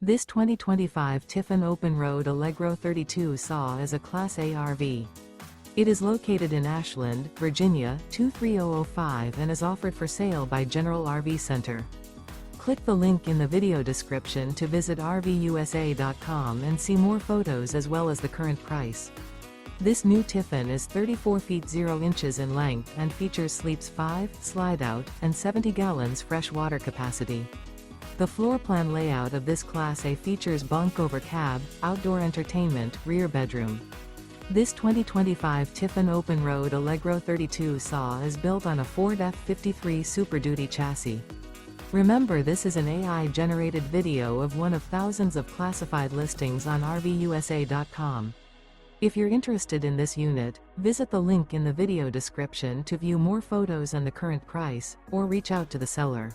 This 2025 Tiffin Open Road Allegro 32 SAW is a Class A RV. It is located in Ashland, Virginia, 23005 and is offered for sale by General RV Center. Click the link in the video description to visit RVUSA.com and see more photos as well as the current price. This new Tiffin is 34 feet 0 inches in length and features sleeps 5, Slideout, and 70 gallons fresh water capacity. The floor plan layout of this Class A features bunk over cab, outdoor entertainment, rear bedroom. This 2025 Tiffin Open Road Allegro 32 SAW is built on a Ford F-53 Super Duty chassis. Remember, this is an AI-generated video of one of thousands of classified listings on RVUSA.com. If you're interested in this unit, visit the link in the video description to view more photos and the current price, or reach out to the seller.